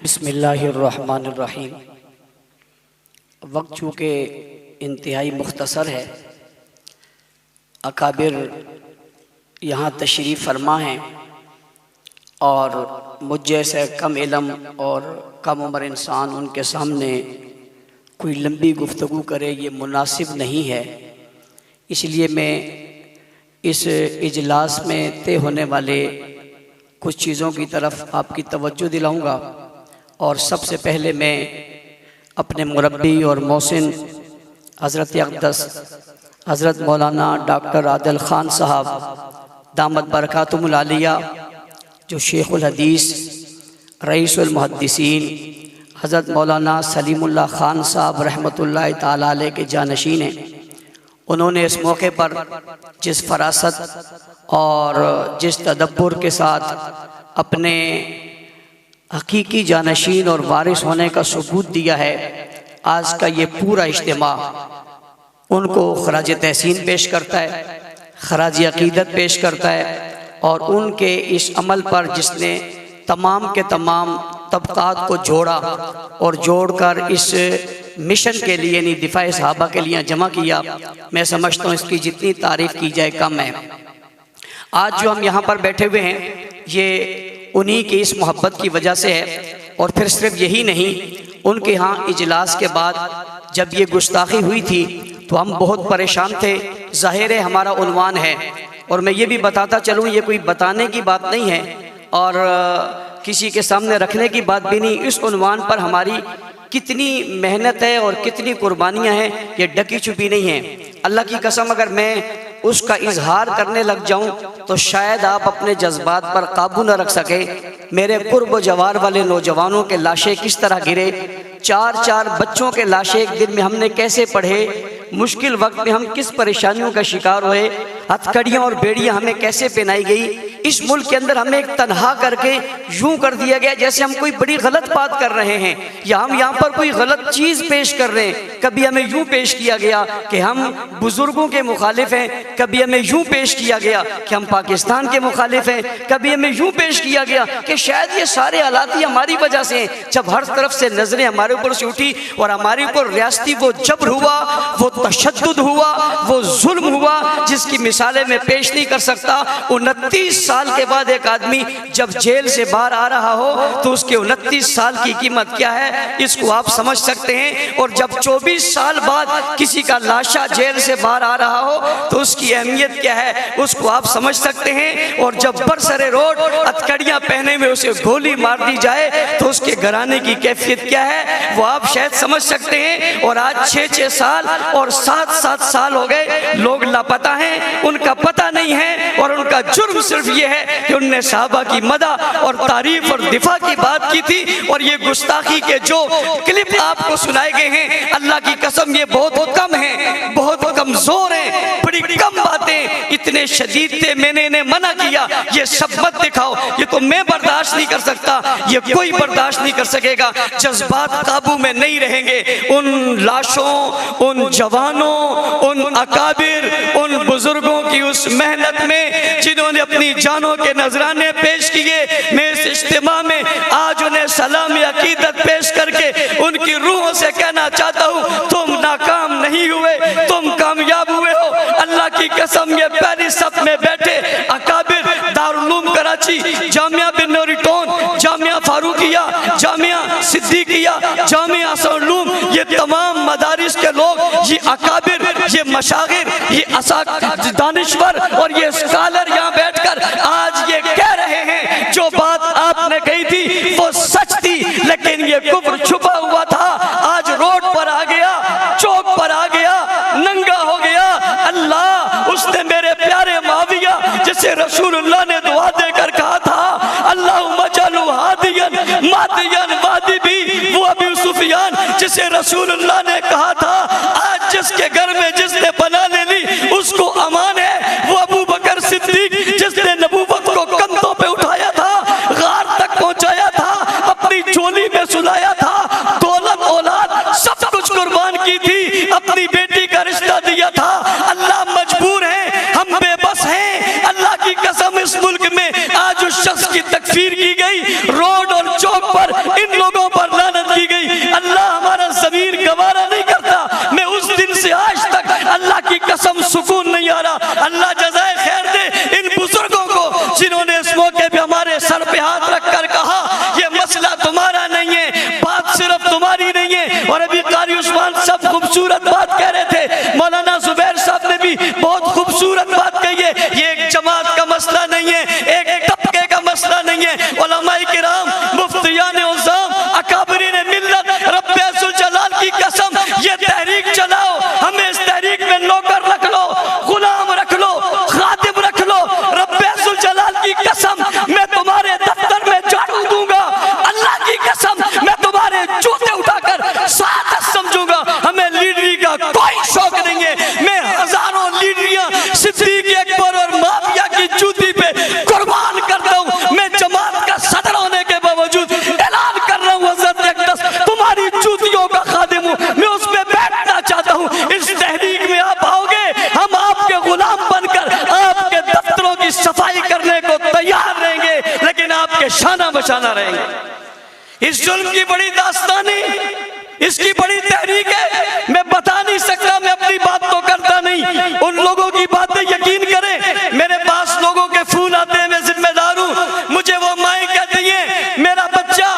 बिस्मिल्लाहिर्रहमानिर्रहीम। वक्त चूँकि इंतहाई मुख्तसर है, अकाबिर यहाँ तशरीफ़ फरमा हैं और मुझ जैसे कम इल्म और कम उम्र इंसान उनके सामने कोई लंबी गुफ्तगू करे ये मुनासिब नहीं है। इसलिए मैं इस इजलास में तय होने वाले कुछ चीज़ों की तरफ आपकी तवज्जो दिलाऊंगा। और सबसे पहले मैं अपने मुरब्बी और मोहसिन हज़रत अक़दस हज़रत मौलाना डॉक्टर आदिल ख़ान साहब दामत बरकातुहुल आलिया, जो शेखुल हदीस रईसुल मुहद्दिसीन हज़रत मौलाना सलीमुल्लाह ख़ान साहब रहमतुल्लाह ताला अलैह के जानशीन हैं, उन्होंने इस मौके पर जिस फरासत और जिस तदब्बुर के साथ अपने हकीकी जानशीन और वारिस होने का सबूत दिया है, आज का ये पूरा इज्तिमा उनको खराज तहसीन पेश करता है, खराज अकीदत पेश करता है। और उनके इस अमल पर जिसने तमाम के तमाम तबकात को जोड़ा और जोड़कर इस मिशन के लिए यानी दिफा सहाबा के लिए जमा किया, मैं समझता हूँ इसकी जितनी तारीफ़ की जाए कम है। आज जो हम यहाँ पर बैठे हुए हैं ये उन्हीं की इस मोहब्बत की वजह से है। और फिर सिर्फ यही नहीं, उनके यहाँ इजलास के बाद जब ये गुस्ताखी हुई थी तो हम बहुत परेशान थे। ज़ाहिर है हमारा उन्वान है, और मैं ये भी बताता चलूँ ये कोई बताने की बात नहीं है और किसी के सामने रखने की बात भी नहीं। इस उन्वान पर हमारी कितनी मेहनत है और कितनी कुर्बानियाँ हैं ये ढकी छुपी नहीं है। अल्लाह की कसम अगर मैं उसका इजहार करने लग जाऊं तो शायद आप अपने जज्बात पर काबू न रख सके। मेरे कुर्ब जवार वाले नौजवानों के लाशें किस तरह गिरे, 4-4 बच्चों के लाशें एक दिन में हमने कैसे पढ़े, मुश्किल वक्त में हम किस परेशानियों का शिकार हुए, हथकड़ियाँ और बेड़ियाँ हमें कैसे पहनाई गई। इस मुल्क के अंदर हमें एक तन्हा करके यूं कर दिया गया जैसे हम कोई बड़ी गलत बात कर रहे हैं या हम यहाँ पर कोई गलत चीज़ पेश कर रहे हैं। कभी हमें यूं पेश किया गया कि हम बुजुर्गों के मुखालिफ हैं, कभी हमें यूं पेश किया गया कि हम पाकिस्तान के मुखालिफ हैं, कभी हमें यूं पेश किया गया कि शायद ये सारे हालात ही हमारी वजह से हैं। जब हर तरफ से नजरें हमारे ऊपर से उठी और हमारे ऊपर रियासती वो जबर हुआ, वो तशद्दुद हुआ, वो जुल्म हुआ जिसकी मिसालें मैं पेश नहीं कर सकता। 29 साल के बाद एक आदमी जब जेल से बाहर आ रहा हो तो उसके 29 साल की कीमत क्या है इसको आप समझ सकते हैं। और जब 24 साल बाद किसी का लाशा जेल से बाहर आ रहा हो तो उसकी अहमियत क्या है उसको आप समझ सकते हैं। और जब बरसरे रोड हथकड़ियाँ पहने में उसे गोली मार दी जाए तो उसके घराने की कैफियत क्या है वो आप शायद समझ सकते हैं। और आज 6-6 साल और 7-7 साल हो गए, लोग लापता हैं, उनका पता नहीं है। और उनका जुर्म सिर्फ ये है कि उनने सहाबा की मदा और तारीफ और दिफा की बात की थी। और ये गुस्ताखी के जो क्लिप आपको सुनाए गए हैं, अल्लाह की कसम ये बहुत कम है, बहुत कमजोर है, बड़ी कम बातें इतने शदीद थे। मैंने इन्हें मना किया ये सब मत दिखाओ, ये तो मैं बर्दाश्त नहीं कर सकता, ये कोई बर्दाश्त नहीं कर सकेगा। जज्बात काबू में नहीं रहेंगे। उन लाशों, उन जवानों, उन अकाबिर, उन बुजुर्गों की उस मेहनत में जिन्होंने अपनी जानों के नजराने पेश किए, मैं इस इज्तिमा में आज उन्हें सलाम अकीदत पेश करके उनकी रूहों से कहना चाहता हूँ तुम नाकाम नहीं हुए, तुम कामयाब हुए हो। अल्लाह की कसम ये पहली सफ में बैठे अकाबिर दारुल उलूम कराची, जामिया बिन नूरिटोन, जामिया फारूकिया, जामिया सिद्दीकिया, जामिया असद उलूम, ये तमाम मदारिस के लोग, ये अकाबिर, ये मशागिर, ये दानिश्वर और ये स्कॉलर यहाँ बैठकर आज ये कह रहे हैं जो बात आपने कही थी वो सच थी, लेकिन ये कुफ्र छुपा हुआ था। आज रोड पर आ गया, चौक पर आ गया, नंगा हो गया। अल्लाह उसने मेरे प्यारे माविया जिसे रसूलुल्लाह ने दुआ देकर कहा था अल्लाहुम्मा जअलहु हादियन मादियन वादी भी, वो अबू सुफियान जिसे रसूलुल्लाह ने कहा था आज जिसके घर में जिसने पनाह ले ली उसको अमान है। वो अबू बकर सिद्दीक जिसने नबूवत को कंधों पे उठाया था, गार तक पहुंचाया था, अपनी झोली में सुलाया था, दौलत औलाद सब कुछ कुर्बान की थी, अपनी बेटी का रिश्ता दिया था। अल्लाह मजबूर है, हम बेबस हैं। अल्लाह की कसम इस मुल्क में आज उस शख्स की तकफीर की गई, रोड और चौक पर इन लोगों खूबसूरत बात कह रहे थे। मौलाना जुबैर साहब ने भी बहुत खूबसूरत बात कही है। ये एक जमात का मसला नहीं है, एक तबके का मसला नहीं है। उलमाए किराम, मुफ्तियान उज़्ज़ाम, अकाबरीन मिल्लत, रब्बे ज़ुल जलाल की कसम, ये तहरीक चलाओ, हमें इस तहरीक में नौकर रख लो, गुलाम रख लो, खातिब रख लो। रब्बे ज़ुल जलाल की कसम, मैं तुम्हारे दफ्तर में झाड़ू दूंगा। अल्लाह की कसम, मैं तुम्हारे जूते उठाकर सादत समझूंगा। हमें लीडरी का कोई शौक नहीं है। मैं हजारों लीडरियां सिद्दीक अकबर और माफिया की जूती पे कुर्बान करता हूं। मैं जमात का सदर होने के बावजूद ऐलान कर रहा हूं, हज़रत अक़दस तुम्हारी जूतियों का खादिम हूं, मैं उस पे बैठना चाहता हूं। इस तहरीक में आप आओगे, हम आपके गुलाम बनकर आपके दफ्तरों की सफाई करने को तैयार रहेंगे, लेकिन आपके शाना बचाना रहेंगे। इस जुल्म की बड़ी दास्तानी, इसकी बड़ी तहरीक है। मैं बता नहीं सकता, मैं अपनी बात तो करता नहीं, उन लोगों की बातें यकीन करें। मेरे पास लोगों के फोन आते हैं, मैं जिम्मेदार हूं। मुझे वो माएँ कहती हैं मेरा बच्चा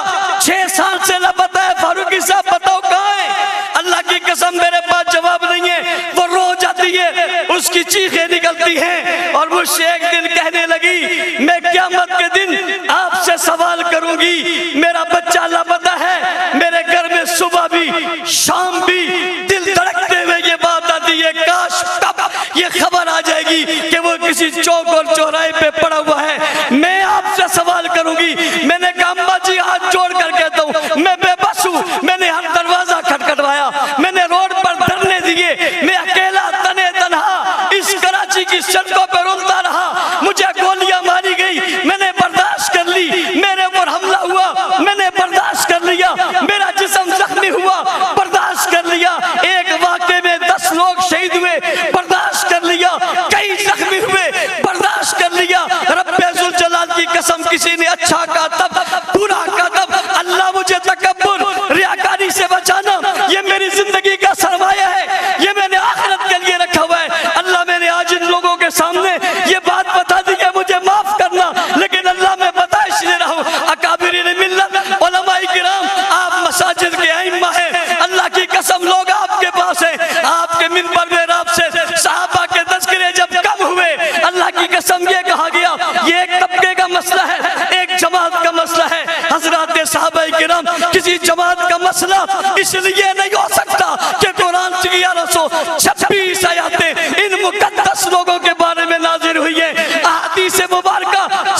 6 साल से लापता है, फारूकी साहब बताओ कहाँ है। अल्लाह की कसम मेरे पास जवाब नहीं है। वो रो जाती है, उसकी चीखें निकलती हैं और मुझसे एक दिन कहने लगी मैं क़यामत के दिन आपसे सवाल करूंगी, मेरा बच्चा लापता है। मेरे घर में सुबह भी शाम भी दिल धड़कते हुए ये बात आती है, काश कब ये खबर आ जाएगी कि वो किसी चौक और चौराहे पे पड़ा हुआ है। मैं आपसे सवाल करूंगी। मैंने कहा अम्मा जी हाथ जोड़ कर कहता हूँ मैं बेबस हूँ। मैंने हर दरवाजा खटखटवाया, मैंने रोड पर धरने दिए, मैं अकेला तने तनहा इस कराची की सड़कों पर रोता रहा। मुझे गोलियां मारी गई, मैंने बर्दाश्त कर ली। मेरे ऊपर हमला हुआ, मैंने बर्दाश्त कर लिया। मेरा जिस्म जख्मी हुआ, बर्दाश्त कर लिया। एक वाक़े में 10 लोग शहीद हुए, बर्दाश्त कर लिया। कई जख्मी हुए, बर्दाश्त कर लिया। रब्बे ज़ुल जलाल की कसम, किसी ने अच्छा कहा तब, बुरा कहा तब। अल्लाह मुझे तकब्बुर, रियाकारी से बचाना, ये मेरी जिंदगी का सरमाया है, ये मैंने आखिरत के लिए रखा हुआ है। अल्लाह मैंने आज इन लोगों के सामने ये बात बता दी है, मुझे माफ करना, लेकिन अल्लाह मैं बता इसलिए रहा हूँ। अकाबिरीन मिल्लत, उलमाए किराम, आप मसाजिद के आइम्मा हैं। अल्लाह की कसम लोग आपके पास हैं, आपके मिंबर में आपसे सहाबा के तज़किरे जब कम हुए, अल्लाह की कसम ये कहा गया ये एक तबके का मसला है, एक जमात का मसला है। हज़रात सहाबाए किराम, किसी जमात का मसला इसलिए नहीं हो सकता कि कुरान की 1126 आयतें इन मुक़द्दस लोगों के बारे में नाज़िल हुई है। अहादीस मुबारका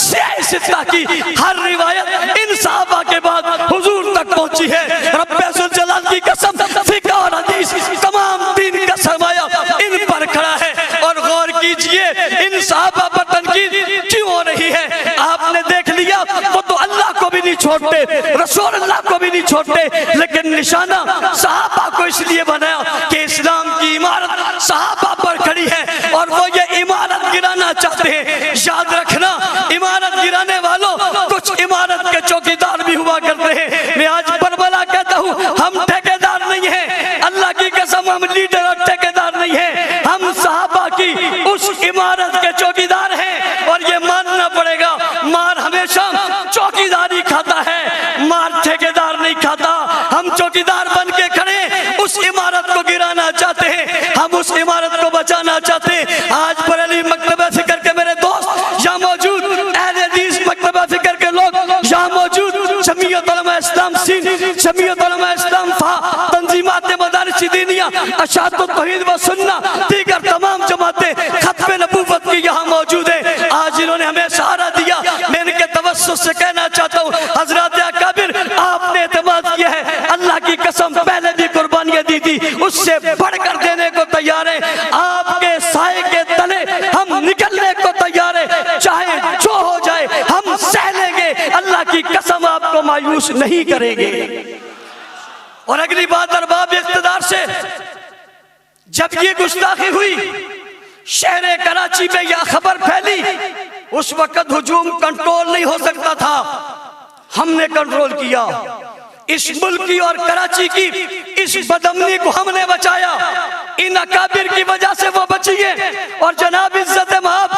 सित्ता की हर रिवायत इन सहाबा के बाद हुजूर तक पहुंची है। रब्बे ज़ुल जलाल की कसम, फ़िक़्ह और हदीस तमाम दीन का सरमाया इन पर खड़ा है। और गौर कीजिए इन सहाबा पर तनकीद क्यों हो रही है। आपने देख लिया वो तो अल्लाह को भी नहीं छोड़ते, रसूल अल्लाह को भी नहीं छोड़ते, लेकिन निशाना सहाबा को इसलिए बनाया कि इस्लाम की इमारत सहाबा पर खड़ी है और वो ये इमारत गिराना चाहते हैं। याद रखना, इमारत गिराने वालों कुछ इमारत के चौकीदार भी हुआ करते हैं। मैं आज बरबला कहता हूँ हम ठेकेदार नहीं हैं, अल्लाह की कसम हम लीडर और ठेकेदार नहीं हैं, हम सहाबा की उस इमारत के चौकीदार हैं। और ये मानना पड़ेगा, मार हमेशा चौकीदारी खाता है, मार ठेकेदार नहीं खाता। हम चौकीदार बन के खड़े उस इमारत को गिराना चाहते हैं, हम उस इमारत को बचाना चाहते हैं। आज बरेली मकतबा फिक्र के मेरे दोस्त यहाँ मौजूद, अहले हदीस मकतबा फिक्र के लोग यहाँ मौजूद, जमीयत उलमा इस्लाम सिंध, जमीयत उलमा इस्लाम फा, तंजीमात मदारिस दीनिया, अशातुत तौहीद व सुन्ना, दीगर तमाम जमातें खत्म नबूवत की यहाँ मौजूद है। आज इन्होंने हमें सहारा दिया। मैं इनके तवस्सुस से कहना चाहता हूँ हज़रात अकाबिर, आपने एतमाद किया है, अल्लाह की कसम पहले भी कुर्बानियाँ दी थी, उससे बढ़कर देने को तैयार है। आपके साए के तले हम निकलने को तैयार है, चाहे जो हो जाए हम सह लेंगे। अल्लाह की कसम आपको मायूस नहीं करेंगे। और अगली बात अरबाब इख्तिदार से, जब ये गुस्ताखी हुई शहर कराची में यह खबर फैली, उस वक्त हुजूम कंट्रोल नहीं हो सकता था, हमने कंट्रोल किया। इस मुल्क की और कराची की इस बदअमनी को हमने बचाया। इन अकाबिर की वजह से वो बची है। और जनाब इज्जत महब,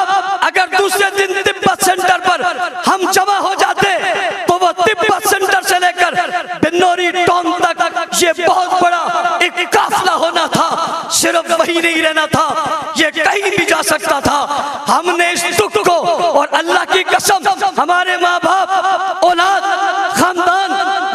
अगर दूसरे दिन तिब्बत सेंटर पर हम जमा हो जाते तो वो तिब्बत सेंटर से लेकर बिन्नौरी टाउन तक ये बहुत बड़ा एक काफिला होना था। सिर्फ वही नहीं रहना था, ये कहीं भी जा सकता था। हमने इस दुख को, और अल्लाह की कसम हमारे माँ बाप, औलाद, खानदान,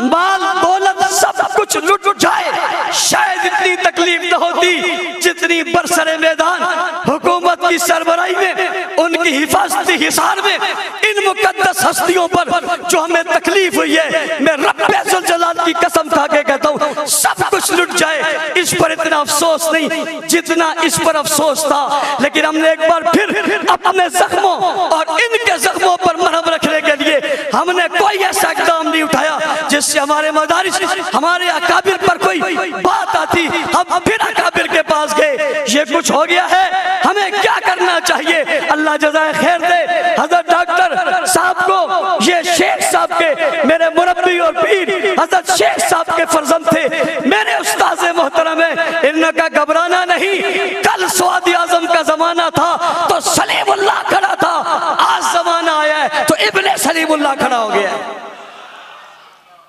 माल दौलत सब कुछ लुट जाए, शायद इतनी तकलीफ न होती जितनी बरसरे मैदान हुकूमत की सरबराही में, उनकी हिफाजती हिसार में इन मुकद्दस हस्तियों पर जो हमें तकलीफ हुई है। मैं रब्बे जुल जलाल की कसम खा के कहता हूँ, सब कुछ लुट जाए, इस पर इतना अफसोस नहीं जितना इस पर अफसोस था। लेकिन हमने एक बार फिर अपने जख्मों और इनके जख्मों पर मरहम रखने के लिए हमने कोई ऐसा इक़दाम नहीं उठाया जिससे हमारे मदारिस, हमारे अकाबिर पर कोई बात आती, हम फिर अकाबिर के पास गए। ये कुछ हो गया है, हमें क्या करना चाहिए? अल्लाह जज़ाए खैर दे हजरत डॉक्टर साहब को, ये शेख साहब के मेरे मुरब्बी और पीर हजरत शेख साहब के फर्जंद थे, मेरे उस्ताद मोहतरम है। इनका घबराना नहीं, कल स्वादी आजम का जमाना था तो सलीमुल्लाह खड़ा था, आज जमाना आया है तो इब्ने सलीमुल्लाह खड़ा हो गया।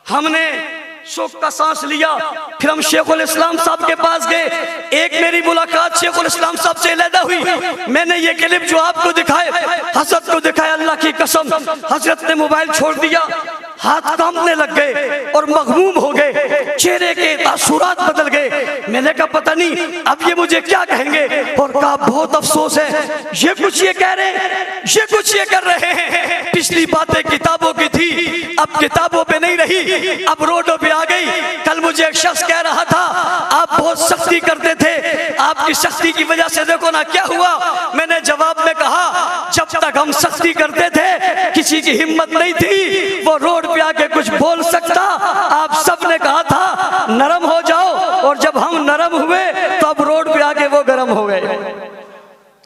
हमने सुख का सांस लिया, फिर हम शेखुल इस्लाम साहब के पास गए। एक मेरी मुलाकात शेखुल इस्लाम साहब से अलहदा हुई। मैंने ये क्लिप जो आपको दिखाए, हजरत को दिखाया, अल्लाह की कसम हजरत ने मोबाइल छोड़ दिया, हाथ कांपने लग गए और मगमूम हो गए, चेहरे के तासुरात बदल गए। मैंने कहा पता नहीं अब ये मुझे क्या कहेंगे, और कहा बहुत अफसोस है, ये कुछ ये कह रहे हैं, ये कुछ ये कर रहे हैं। पिछली बातें किताबों की थी, अब किताबों पे नहीं रही, अब रोडों पे आ गई। कल मुझे एक शख्स कह रहा था आप बहुत सख्ती करते थे, आपकी सख्ती की वजह से देखो ना क्या हुआ। मैंने जवाब में कहा जब तक हम सख्ती करते थे किसी की हिम्मत नहीं थी वो रोड पे आके कुछ बोल सकता। आप सब ने कहा था नरम हो जाओ, और जब हम नरम हुए तो अब रोड पे आके वो गर्म हो गए।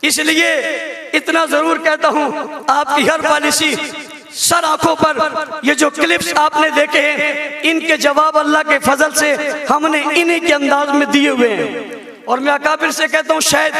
इसलिए इतना जरूर कहता हूं, आपकी हर पॉलिसी सर आंखों पर ये जो क्लिप्स आपने देखे हैं, इनके जवाब अल्लाह के फजल से हमने इन्हीं के अंदाज में दिए हुए हैं। और मैं अकाबिर से कहता हूँ शायद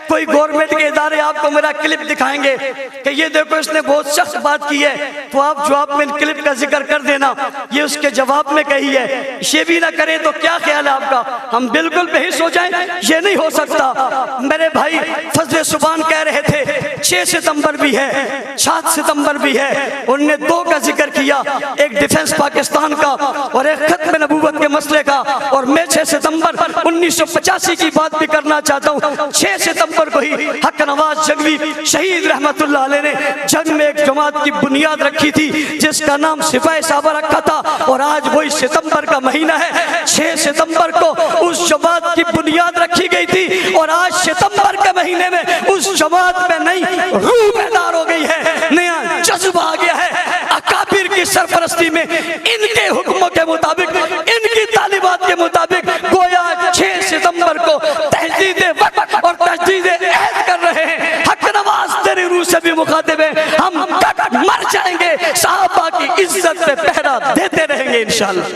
कोई गवर्नमेंट के इदारे आपको मेरा क्लिप दिखाएंगे कि ये देखो इसने बहुत सख्त बात की है, तो आप जवाब में इन क्लिप का जिक्र कर देना, ये उसके जवाब में कही है। ये भी ना करें तो क्या ख्याल है आपका? हम बिल्कुल बेहिस हो जाएं, ये नहीं हो सकता। मेरे भाई फजले सुबान कह रहे थे 6 सितंबर भी है, 7 सितंबर भी है, उनने 2 का जिक्र किया, एक डिफेंस पाकिस्तान का और एक खत्म नबूवत के मसले का। और मैं 6 सितंबर 1985 की बात भी करना चाहता हूँ। 6 सितंबर को ही हक नवाज जंगवी शहीद रहमतुल्लाह अलैह ने जंग में एक जमात की बुनियाद रखी थी जिसका नाम सिपाही साहबा रखा था, और आज वही सितंबर का महीना है। 6 सितंबर को उस जमात की बुनियाद रखी गई थी, और आज सितंबर के महीने में उस जमात में नई रूह पैदा हो गई है, नया जज्बा आ गया है। अकाबिर की सरपरस्ती में इनके हुक्मों के मुताबिक, इनकी तालीमात के मुताबिक गोया 6 सितंबर को तहदीद वक्त और तहदीद ऐद कर रहे हैं। हक नवाज तेरी रूह से भी मुखातिब है, हम तक मर जाएंगे, सहाबा की इज्जत पे पहरा देते रहेंगे इंशाअल्लाह।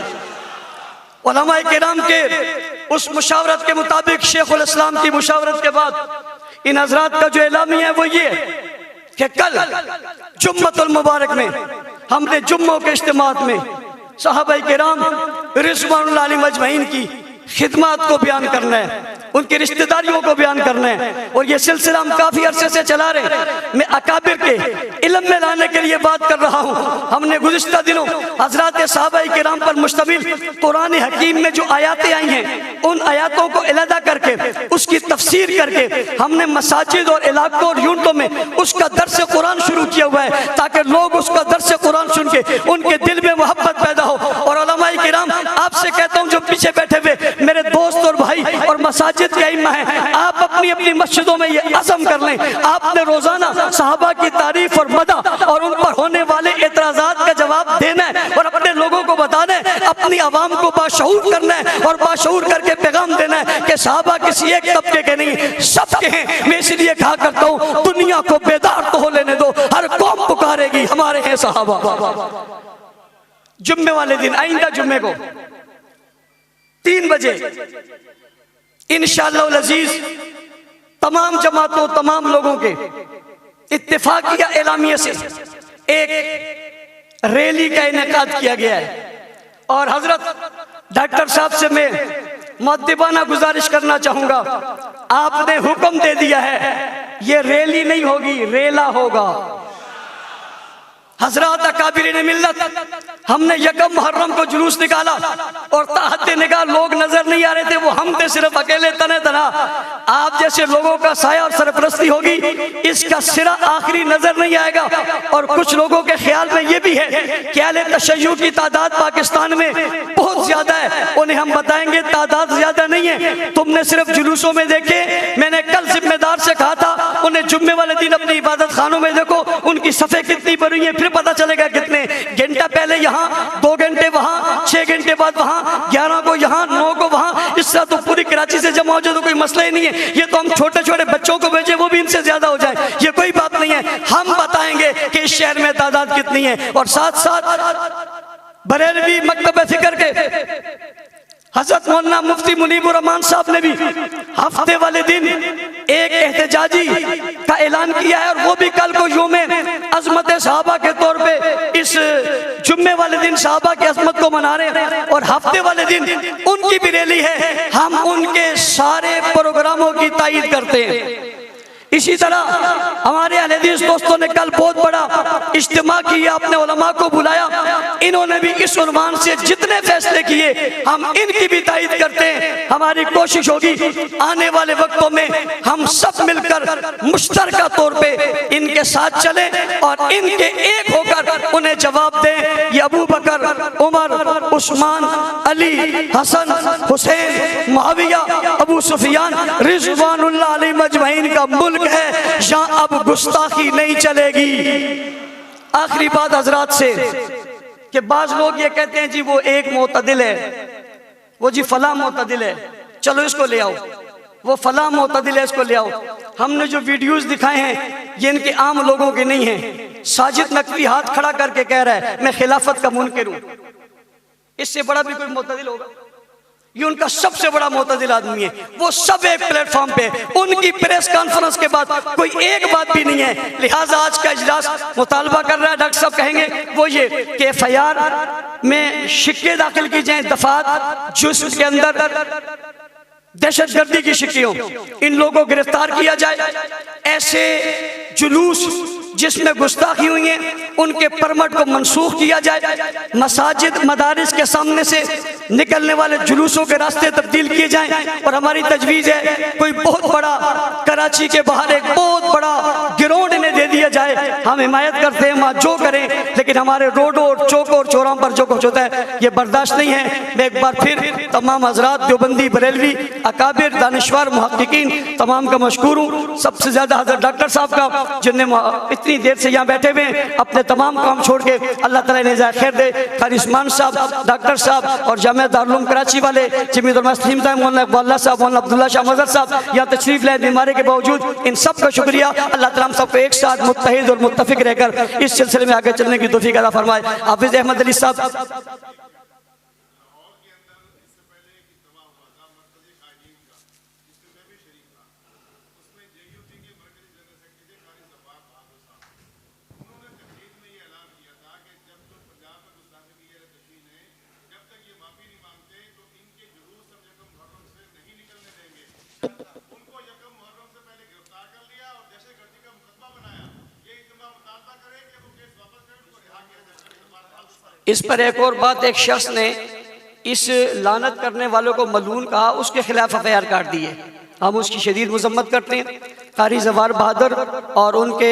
उलमाए किराम के उस मुशावरत के मुताबिक, शेखुल इस्लाम की मुशावरत के बाद इन हजरात का जो एलामी है वो ये कि कल जुम्मतुल मुबारक में हमने जुम्मों के इज्तिमात में सहाबाए किराम रिज़वानुल्लाह अलैहिम अजमईन की खिदमत को बयान करना है, उनकी रिश्तेदारियों को बयान करना है। और ये सिलसिला हम काफी अरसे से चला रहे हैं। मैं अकाबिर के इल्म में लाने के लिए बात कर रहा हूँ। हमने गुज़िश्ता दिनों हज़रात सहाबाए किराम पर मुश्तमिल कुरान हकीम में जो आयातें आई हैं, उन आयातों को अलहदा करके उसकी तफसीर करके हमने मसाजिद और इलाकों और यूनिटों में उसका दर्स कुरान शुरू किया हुआ है, ताकि लोग उसका दर्स कुरान सुन के उनके दिल में मोहब्बत पैदा हो। और उलमाए किराम, आपसे कहता हूँ जो पीछे बैठे हुए मेरे दोस्त और भाई और मसाजिद के इमाम हैं, आप अपनी अपनी मस्जिदों में ये अज़म कर लें, आपने रोजाना सहाबा की तारीफ और मदह और उन पर होने वाले एतराज़ात का जवाब देना है, और अपने लोगों को बताना है, अपनी आवाम को बाशऊर करना है, और बाशऊर करके पैगाम देना है कि सहाबा किसी एक तबके के नहीं, सबके हैं। मैं इसलिए कहा करता हूँ दुनिया को बेदार तो हो लेने दो, हर कौम पुकारेगी हमारे हैं सहाबा। जुम्मे वाले दिन, आइंदा जुम्मे को 3 बजे इंशाअल्लाह अज़ीज तमाम जमातों, तमाम लोगों के इत्तेफाकिया एलामिया से एक रैली का इनेकाद किया गया है। और हजरत डॉक्टर साहब से मैं मुअद्दिबाना गुजारिश करना चाहूंगा, आपने हुक्म दे दिया है, ये रैली नहीं होगी, रेला होगा। हजरत अकाबिरीन मिल्लत, हमने यकम मुहर्रम को जुलूस निकाला और ताहत निगाह लोग नजर नहीं आ रहे थे, वो हम थे सिर्फ अकेले तने तना। आप जैसे लोगों का साया और सरपरस्ती होगी, इसका सिरा आखिरी नजर नहीं आएगा। और कुछ लोगों के ख्याल में ये भी है कि अहले तशय्युअ की तादाद पाकिस्तान में बहुत ज्यादा है। उन्हें हम बताएंगे तादाद ज्यादा नहीं है, तुमने सिर्फ जुलूसों में देखे। मैंने कल जिम्मेदार से कहा था, उन्हें जुम्मे वाले दिन अपनी इबादत खानों में देखो, उनकी सफ़े कितनी भरी है, फिर पता चलेगा कितने घंटा पहले यहाँ, 2 घंटे वहाँ, 6 घंटे बाद वहाँ, 11 को यहाँ, 9 को वहाँ। इससे तो पूरी कराची से जमा हो जाए तो कोई मसला ही नहीं है। ये तो हम छोटे छोटे बच्चों को भेजे, वो भी इनसे ज्यादा हो जाए, ये कोई बात नहीं है। हम बताएंगे कि इस शहर में तादाद कितनी है। और साथ साथ बरेलवी मकतब फिक्र के हजरत मौलाना मुफ्ती मुनीबुर रहमान साहब ने भी हफ्ते वाले दिन एक एहतजाजी का ऐलान किया है, और वो भी कल को यौमे अजमत सहाबा के तौर पे इस जुम्मे वाले दिन सहाबा की अजमत को मना रहे हैं, और हफ्ते वाले दिन उनकी भी रैली है। हम उनके सारे प्रोग्रामों की तायीद करते हैं। इसी तरह हमारे अहले हदीस दोस्तों ने कल बहुत बड़ा इज्तिमा किया, अपने उलमा को बुलाया, इन्होंने भी इस उन्वान से जितने फैसले किए हम इनकी भी तायीद करते हैं। हमारी कोशिश होगी आने वाले वक्तों में हम सब मिलकर मुश्तरका तौर पे इनके साथ चलें और इनके एक होकर उन्हें जवाब दें। ये अबू बकर, उमर, उस्मान, अली, हसन, हुसैन, मुआविया, अबू सुफियान रिज़वानुल्लाह अलैहिम अजमईन का मुल्क है, जहां अब गुस्ताखी नहीं चलेगी। आखिरी बात हजरात से कि बाज लोग ये कहते हैं जी वो एक मोतदिल है, वो जी फला मोतदिल है, चलो इसको ले आओ, वो फला मोतदिल है, इसको ले आओ। हमने जो वीडियोस दिखाए हैं ये इनके आम लोगों के नहीं हैं। साजिद नकवी हाथ खड़ा करके कह रहा है मैं खिलाफत का मुनकिर हूं, इससे बड़ा भी कोई मोतदिल होगा? ये उनका सबसे बड़ा मोतदिल आदमी है। वो सब एक प्लेटफॉर्म पे, उनकी प्रेस कॉन्फ्रेंस के बाद कोई एक बात भी नहीं है। लिहाजा आज का इजलास मुतालबा कर रहा है, डॉक्टर साहब कहेंगे वो ये कि एफआईआर में शिक्के दाखिल की जाए, दफात जिसके अंदर दहशतगर्दी की शिक्कियों, इन लोगों को गिरफ्तार किया जाए। ऐसे जुलूस जिसमें गुस्ताखी हुई है उनके परमिट को मनसूख किया जाए। मसाजिद मदारिस के सामने से निकलने वाले जुलूसों के रास्ते तब्दील किए जाएं। और हमारी तजवीज़ है कोई बहुत बड़ा कराची के बाहर एक बहुत बड़ा ग्राउंड इन्हें दे दिया जाए। हम हिमायत करते हैं, वहाँ जो करें, लेकिन हमारे रोडों और चौकों और चौराहों पर जो कुछ होता है ये बर्दाश्त नहीं है। मैं एक बार फिर तमाम हजरात, देवबंदी, बरेलवी, अकाबिर, दानिश्वर, मुहक्किकीन तमाम का मशकूर हूँ। सबसे ज़्यादा हजरत डॉक्टर साहब का, जिन्हें इतनी देर से यहाँ बैठे हुए अपने तमाम काम छोड़ के, अल्लाह ताला इन्हें ज़ाय खैर दे। कारी उस्मान साहब, डॉक्टर साहब और जामिया दारुल उलूम कराची वाले जमीयत उलमा मुस्लिमीन साहब, मौलाना इकबाल साहब, मौलाना अब्दुल्ला शाह मज़हर साहब यहाँ तशरीफ लाए बीमारी के बावजूद, इन सब का शुक्रिया। अल्लाह ताला हम सबको एक साथ मुत्तहिद और मुत्तफिक रहकर इस सिलसिले में आगे चलने की तौफीक अता फरमाए। हाफिज अहमद अली साहब। इस पर एक और बात, एक शख्स ने इस लानत करने वालों को मलून कहा, उसके खिलाफ एफआईआर काट दी है। हम उसकी शदीद मजम्मत करते हैं। कारी जवार बहादुर और उनके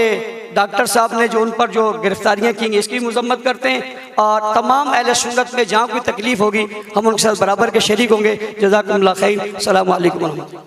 डॉक्टर साहब ने जो उन पर जो गिरफ्तारियां की इसकी मजम्मत करते हैं। और तमाम अहले सुन्नत में जहाँ कोई तकलीफ होगी हम उनके साथ बराबर के शरीक होंगे। जज़ाकुमुल्लाह खैर। अस्सलामु अलैकुम।